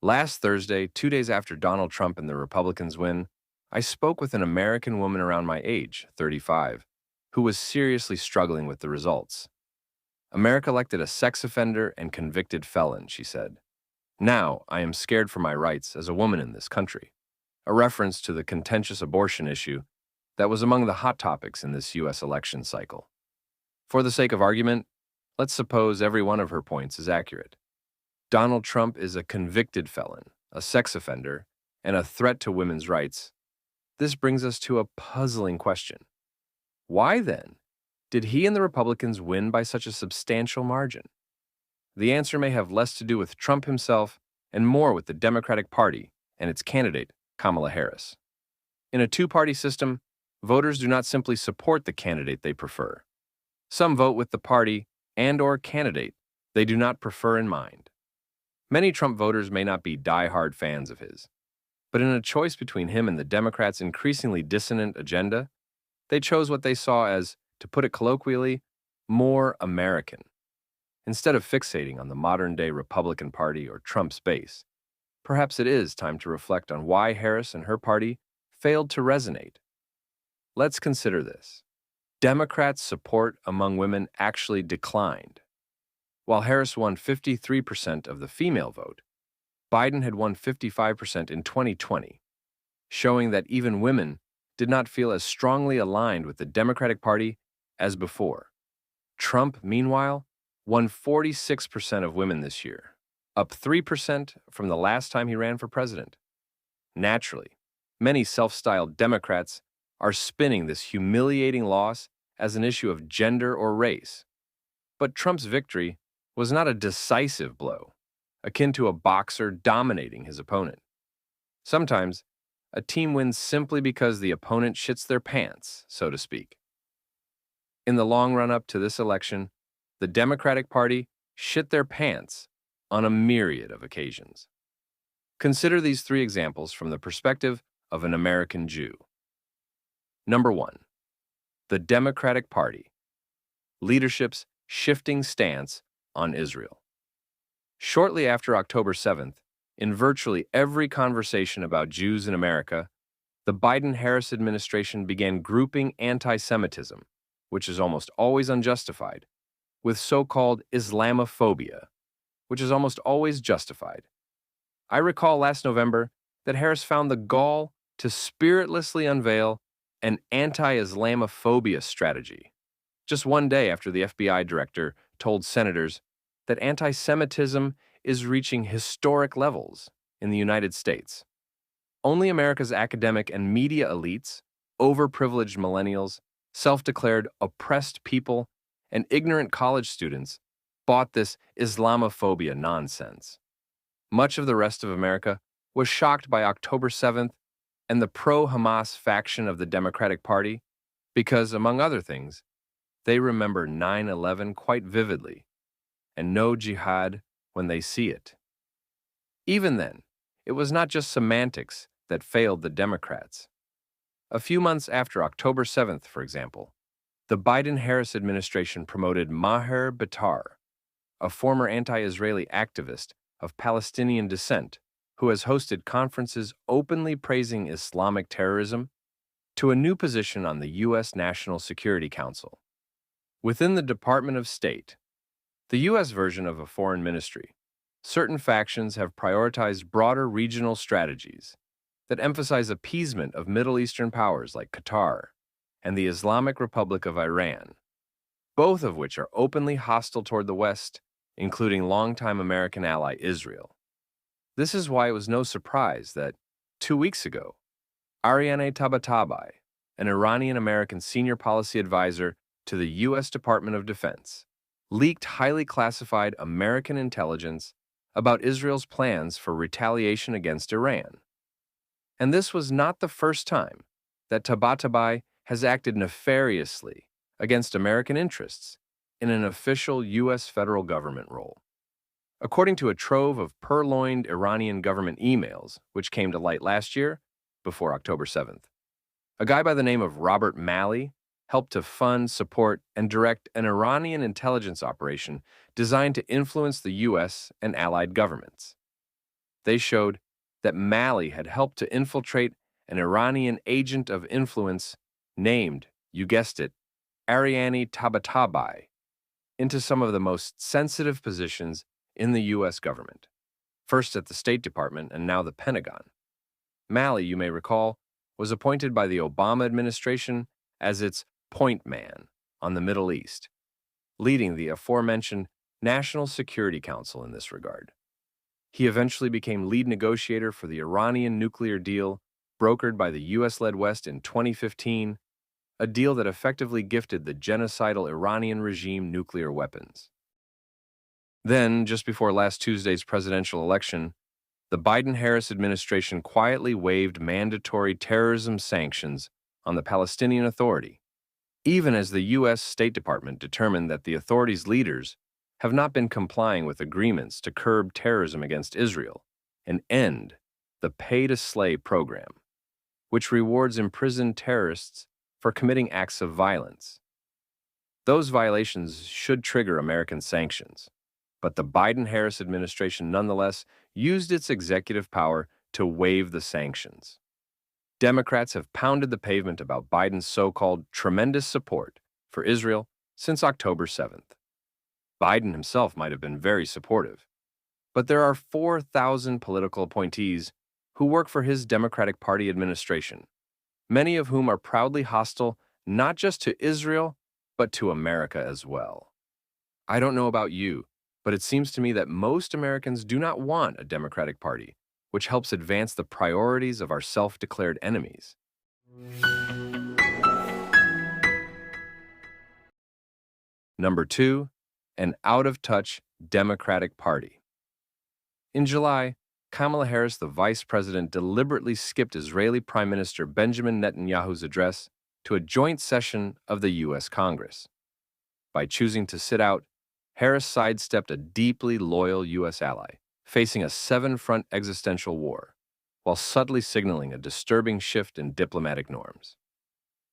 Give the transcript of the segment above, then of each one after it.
Last Thursday, 2 days after Donald Trump and the Republicans win, I spoke with an American woman around my age, 35, who was seriously struggling with the results. America elected a sex offender and convicted felon, she said. Now I am scared for my rights as a woman in this country, a reference to the contentious abortion issue that was among the hot topics in this U.S. election cycle. For the sake of argument, let's suppose every one of her points is accurate. Donald Trump is a convicted felon, a sex offender, and a threat to women's rights. This brings us to a puzzling question. Why, then, did he and the Republicans win by such a substantial margin? The answer may have less to do with Trump himself and more with the Democratic Party and its candidate, Kamala Harris. In a two-party system, voters do not simply support the candidate they prefer. Some vote with the party and/or candidate they do not prefer in mind. Many Trump voters may not be die-hard fans of his, but in a choice between him and the Democrats' increasingly dissonant agenda, they chose what they saw as, to put it colloquially, more American. Instead of fixating on the modern-day Republican Party or Trump's base, perhaps it is time to reflect on why Harris and her party failed to resonate. Let's consider this. Democrats' support among women actually declined. While Harris won 53% of the female vote, Biden had won 55% in 2020, showing that even women did not feel as strongly aligned with the Democratic Party as before. Trump, meanwhile, won 46% of women this year, up 3% from the last time he ran for president. Naturally, many self-styled Democrats are spinning this humiliating loss as an issue of gender or race. But Trump's victory was not a decisive blow, akin to a boxer dominating his opponent. Sometimes, a team wins simply because the opponent shits their pants, so to speak. In the long run-up to this election, the Democratic Party shit their pants on a myriad of occasions. Consider these three examples from the perspective of an American Jew. Number 1. The Democratic Party. Leadership's shifting stance on Israel. Shortly after October 7th, in virtually every conversation about Jews in America, the Biden-Harris administration began grouping anti-Semitism, which is almost always unjustified, with so-called Islamophobia, which is almost always justified. I recall last November that Harris found the gall to spiritlessly unveil an anti-Islamophobia strategy, just one day after the FBI director told senators that anti-Semitism is reaching historic levels in the United States. Only America's academic and media elites, overprivileged millennials, self-declared oppressed people, and ignorant college students bought this Islamophobia nonsense. Much of the rest of America was shocked by October 7th and the pro-Hamas faction of the Democratic Party because, among other things, they remember 9/11 quite vividly and know jihad when they see it. Even then, it was not just semantics that failed the Democrats. A few months after October 7th, for example, the Biden-Harris administration promoted Maher Bitar, a former anti-Israeli activist of Palestinian descent who has hosted conferences openly praising Islamic terrorism, to a new position on the U.S. National Security Council. Within the Department of State, the U.S. version of a foreign ministry, certain factions have prioritized broader regional strategies that emphasize appeasement of Middle Eastern powers like Qatar and the Islamic Republic of Iran, both of which are openly hostile toward the West, including longtime American ally Israel. This is why it was no surprise that, 2 weeks ago, Ariane Tabatabai, an Iranian-American senior policy advisor to the U.S. Department of Defense, leaked highly classified American intelligence about Israel's plans for retaliation against Iran. And this was not the first time that Tabatabai has acted nefariously against American interests in an official U.S. federal government role. According to a trove of purloined Iranian government emails, which came to light last year, before October 7th, a guy by the name of Robert Malley helped to fund, support, and direct an Iranian intelligence operation designed to influence the U.S. and allied governments. They showed that Mali had helped to infiltrate an Iranian agent of influence named, you guessed it, Ariani Tabatabai, into some of the most sensitive positions in the U.S. government, first at the State Department and now the Pentagon. Mali, you may recall, was appointed by the Obama administration as its point man on the Middle East, leading the aforementioned National Security Council in this regard. He eventually became lead negotiator for the Iranian nuclear deal brokered by the U.S.-led West in 2015, a deal that effectively gifted the genocidal Iranian regime nuclear weapons. Then, just before last Tuesday's presidential election, the Biden-Harris administration quietly waived mandatory terrorism sanctions on the Palestinian Authority, even as the U.S. State Department determined that the authority's leaders have not been complying with agreements to curb terrorism against Israel and end the pay-to-slay program, which rewards imprisoned terrorists for committing acts of violence. Those violations should trigger American sanctions, but the Biden-Harris administration nonetheless used its executive power to waive the sanctions. Democrats have pounded the pavement about Biden's so-called tremendous support for Israel since October 7th. Biden himself might have been very supportive, but there are 4,000 political appointees who work for his Democratic Party administration, many of whom are proudly hostile not just to Israel, but to America as well. I don't know about you, but it seems to me that most Americans do not want a Democratic Party, which helps advance the priorities of our self-declared enemies. Number 2, an out-of-touch Democratic Party. In July, Kamala Harris, the vice president, deliberately skipped Israeli Prime Minister Benjamin Netanyahu's address to a joint session of the U.S. Congress. By choosing to sit out, Harris sidestepped a deeply loyal U.S. ally, facing a seven-front existential war, while subtly signaling a disturbing shift in diplomatic norms.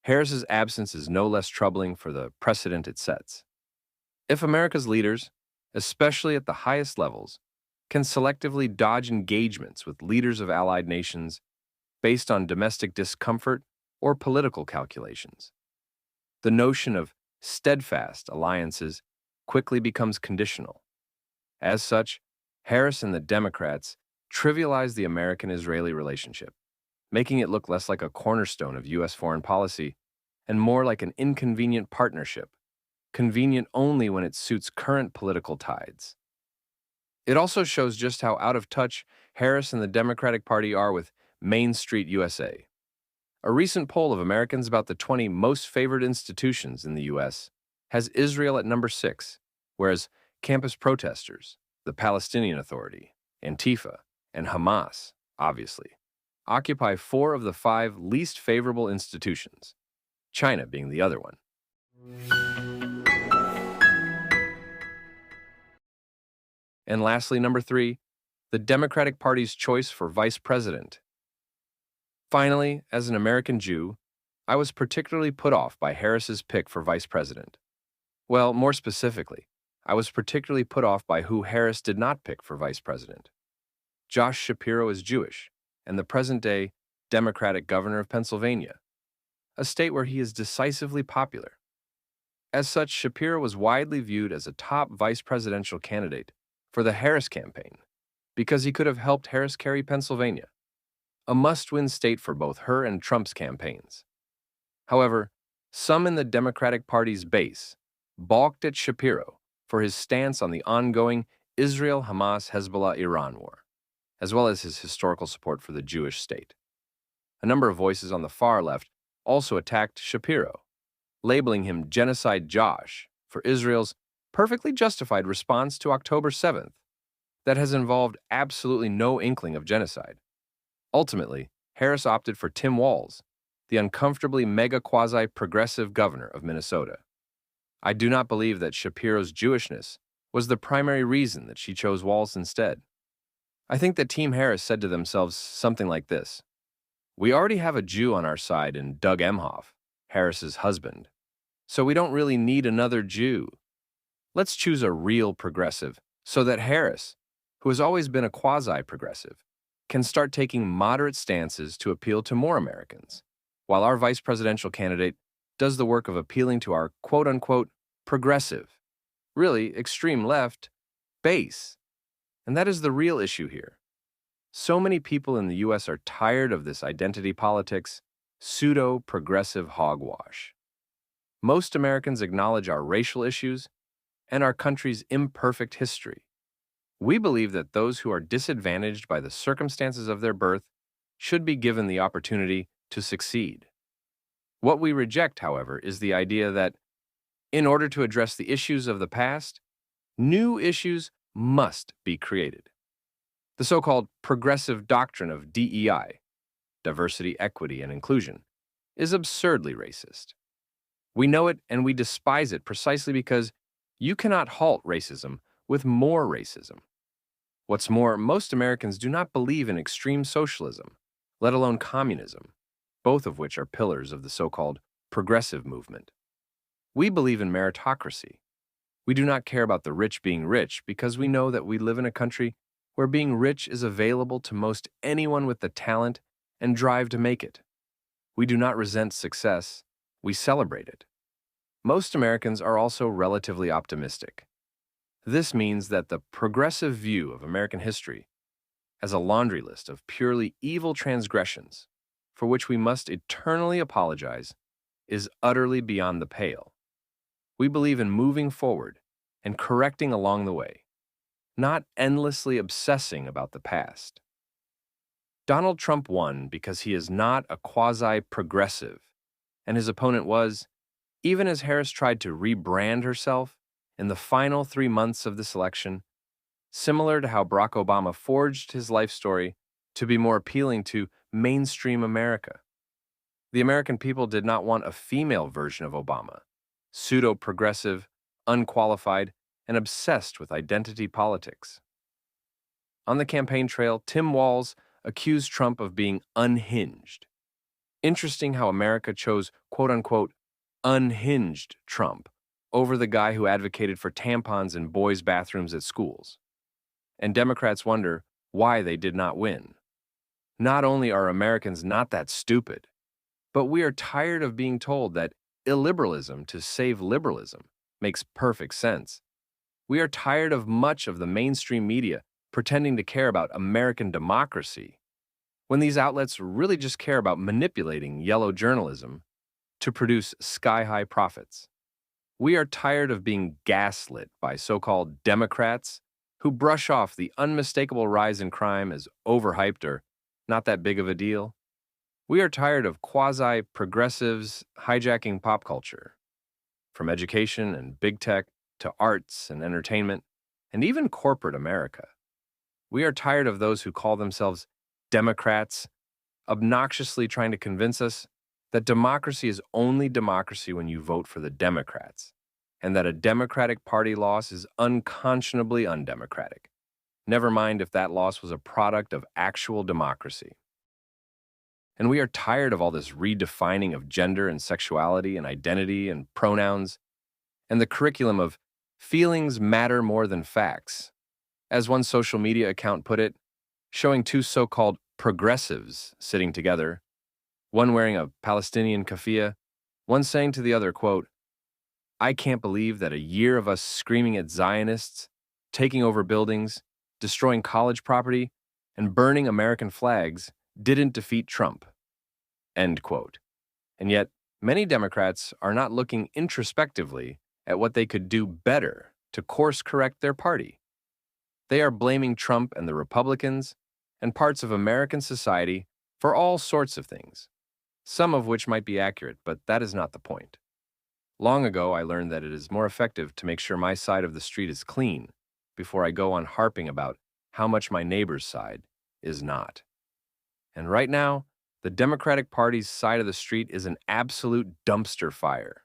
Harris's absence is no less troubling for the precedent it sets. If America's leaders, especially at the highest levels, can selectively dodge engagements with leaders of allied nations based on domestic discomfort or political calculations, the notion of steadfast alliances quickly becomes conditional. As such, Harris and the Democrats trivialize the American-Israeli relationship, making it look less like a cornerstone of U.S. foreign policy and more like an inconvenient partnership, convenient only when it suits current political tides. It also shows just how out of touch Harris and the Democratic Party are with Main Street USA. A recent poll of Americans about the 20 most favored institutions in the U.S. has Israel at number 6, whereas campus protesters, the Palestinian Authority, Antifa, and Hamas, obviously, occupy 4 of the 5 least favorable institutions, China being the other one. And lastly, number 3, the Democratic Party's choice for vice president. Finally, as an American Jew, I was particularly put off by Harris's pick for vice president. Well, more specifically, I was particularly put off by who Harris did not pick for vice president. Josh Shapiro is Jewish and the present-day Democratic governor of Pennsylvania, a state where he is decisively popular. As such, Shapiro was widely viewed as a top vice presidential candidate for the Harris campaign because he could have helped Harris carry Pennsylvania, a must-win state for both her and Trump's campaigns. However, some in the Democratic Party's base balked at Shapiro for his stance on the ongoing Israel-Hamas-Hezbollah-Iran war, as well as his historical support for the Jewish state. A number of voices on the far left also attacked Shapiro, labeling him Genocide Josh for Israel's perfectly justified response to October 7th that has involved absolutely no inkling of genocide. Ultimately, Harris opted for Tim Walz, the uncomfortably mega-quasi-progressive governor of Minnesota. I do not believe that Shapiro's Jewishness was the primary reason that she chose Walz instead. I think that Team Harris said to themselves something like this: "We already have a Jew on our side in Doug Emhoff, Harris's husband, so we don't really need another Jew. Let's choose a real progressive so that Harris, who has always been a quasi-progressive, can start taking moderate stances to appeal to more Americans, while our vice presidential candidate does the work of appealing to our quote-unquote progressive, really extreme left, base. And that is the real issue here. So many people in the U.S. are tired of this identity politics, pseudo-progressive hogwash. Most Americans acknowledge our racial issues and our country's imperfect history. We believe that those who are disadvantaged by the circumstances of their birth should be given the opportunity to succeed. What we reject, however, is the idea that, in order to address the issues of the past, new issues must be created. The so-called progressive doctrine of DEI, diversity, equity, and inclusion, is absurdly racist. We know it and we despise it precisely because you cannot halt racism with more racism. What's more, most Americans do not believe in extreme socialism, let alone communism, both of which are pillars of the so-called progressive movement. We believe in meritocracy. We do not care about the rich being rich because we know that we live in a country where being rich is available to most anyone with the talent and drive to make it. We do not resent success, we celebrate it. Most Americans are also relatively optimistic. This means that the progressive view of American history as a laundry list of purely evil transgressions for which we must eternally apologize is utterly beyond the pale. We believe in moving forward and correcting along the way, not endlessly obsessing about the past. Donald Trump won because he is not a quasi-progressive, and his opponent was, even as Harris tried to rebrand herself in the final 3 months of this election, similar to how Barack Obama forged his life story to be more appealing to mainstream America. The American people did not want a female version of Obama, pseudo-progressive, unqualified, and obsessed with identity politics. On the campaign trail, Tim Walz accused Trump of being unhinged. Interesting how America chose quote-unquote unhinged Trump over the guy who advocated for tampons in boys' bathrooms at schools. And Democrats wonder why they did not win. Not only are Americans not that stupid, but we are tired of being told that illiberalism to save liberalism makes perfect sense. We are tired of much of the mainstream media pretending to care about American democracy, when these outlets really just care about manipulating yellow journalism to produce sky-high profits. We are tired of being gaslit by so-called Democrats who brush off the unmistakable rise in crime as overhyped or not that big of a deal. We are tired of quasi-progressives hijacking pop culture, from education and big tech to arts and entertainment, and even corporate America. We are tired of those who call themselves Democrats obnoxiously trying to convince us that democracy is only democracy when you vote for the Democrats, and that a Democratic Party loss is unconscionably undemocratic. Never mind if that loss was a product of actual democracy. And we are tired of all this redefining of gender and sexuality and identity and pronouns, and the curriculum of feelings matter more than facts. As one social media account put it, showing two so-called progressives sitting together, one wearing a Palestinian keffiyeh, one saying to the other, quote, "I can't believe that a year of us screaming at Zionists, taking over buildings, destroying college property, and burning American flags didn't defeat Trump." End quote. And yet, many Democrats are not looking introspectively at what they could do better to course-correct their party. They are blaming Trump and the Republicans and parts of American society for all sorts of things, some of which might be accurate, but that is not the point. Long ago, I learned that it is more effective to make sure my side of the street is clean before I go on harping about how much my neighbor's side is not. And right now, the Democratic Party's side of the street is an absolute dumpster fire.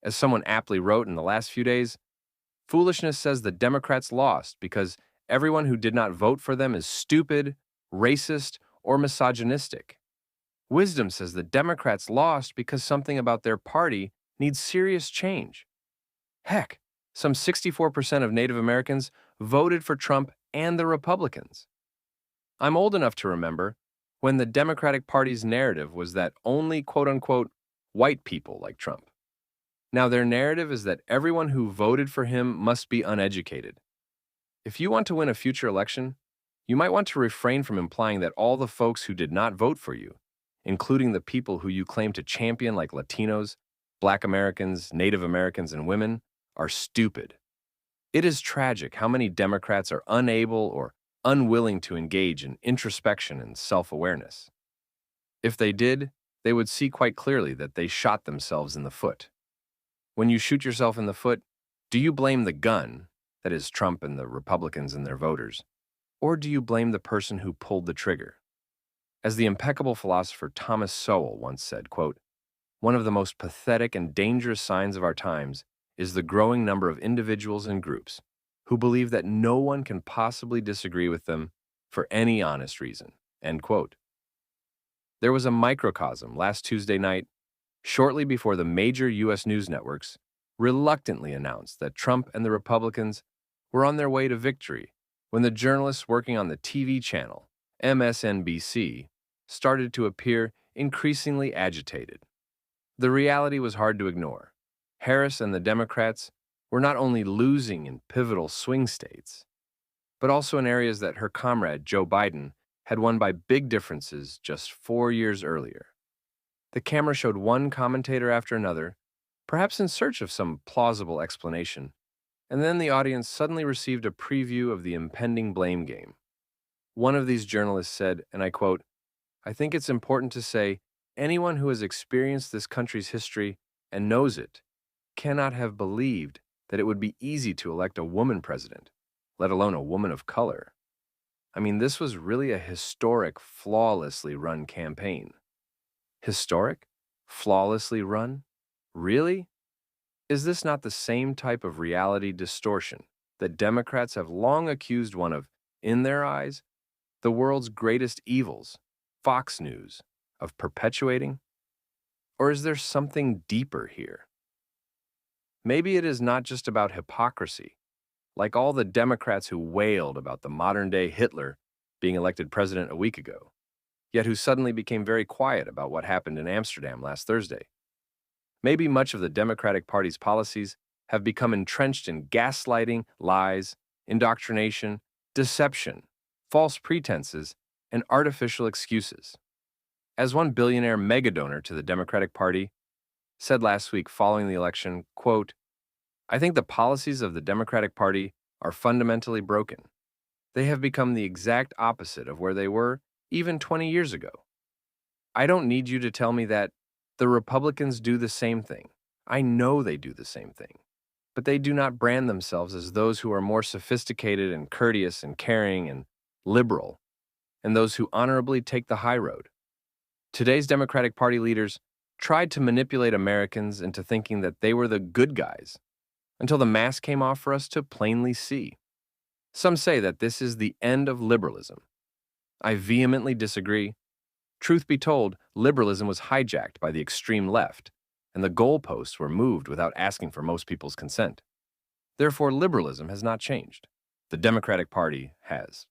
As someone aptly wrote in the last few days, foolishness says the Democrats lost because everyone who did not vote for them is stupid, racist, or misogynistic. Wisdom says the Democrats lost because something about their party needs serious change. Heck, some 64% of Native Americans voted for Trump and the Republicans. I'm old enough to remember when the Democratic Party's narrative was that only quote-unquote white people like Trump. Now their narrative is that everyone who voted for him must be uneducated. If you want to win a future election, you might want to refrain from implying that all the folks who did not vote for you, including the people who you claim to champion like Latinos, Black Americans, Native Americans, and women, are stupid. It is tragic how many Democrats are unable or unwilling to engage in introspection and self-awareness. If they did, they would see quite clearly that they shot themselves in the foot. When you shoot yourself in the foot, do you blame the gun, that is Trump and the Republicans and their voters, or do you blame the person who pulled the trigger? As the impeccable philosopher Thomas Sowell once said, quote, "One of the most pathetic and dangerous signs of our times is the growing number of individuals and groups who believe that no one can possibly disagree with them for any honest reason." End quote. There was a microcosm last Tuesday night, shortly before the major U.S. news networks reluctantly announced that Trump and the Republicans were on their way to victory, when the journalists working on the TV channel, MSNBC, started to appear increasingly agitated. The reality was hard to ignore. Harris and the Democrats were not only losing in pivotal swing states, but also in areas that her comrade, Joe Biden, had won by big differences just 4 years earlier. The camera showed one commentator after another, perhaps in search of some plausible explanation, and then the audience suddenly received a preview of the impending blame game. One of these journalists said, and I quote, "I think it's important to say anyone who has experienced this country's history and knows it cannot have believed that it would be easy to elect a woman president, let alone a woman of color. I mean, this was really a historic, flawlessly run campaign." Historic? Flawlessly run? Really? Is this not the same type of reality distortion that Democrats have long accused one of, in their eyes, the world's greatest evils, Fox News, of perpetuating? Or is there something deeper here? Maybe it is not just about hypocrisy, like all the Democrats who wailed about the modern-day Hitler being elected president a week ago, yet who suddenly became very quiet about what happened in Amsterdam last Thursday. Maybe much of the Democratic Party's policies have become entrenched in gaslighting, lies, indoctrination, deception, false pretenses, and artificial excuses. As one billionaire megadonor to the Democratic Party said last week following the election, quote, "I think the policies of the Democratic Party are fundamentally broken. They have become the exact opposite of where they were even 20 years ago. I don't need you to tell me that the Republicans do the same thing. I know they do the same thing. But they do not brand themselves as those who are more sophisticated and courteous and caring and liberal, and those who honorably take the high road. Today's Democratic Party leaders tried to manipulate Americans into thinking that they were the good guys, until the mask came off for us to plainly see. Some say that this is the end of liberalism. I vehemently disagree. Truth be told, liberalism was hijacked by the extreme left, and the goalposts were moved without asking for most people's consent. Therefore, liberalism has not changed. The Democratic Party has.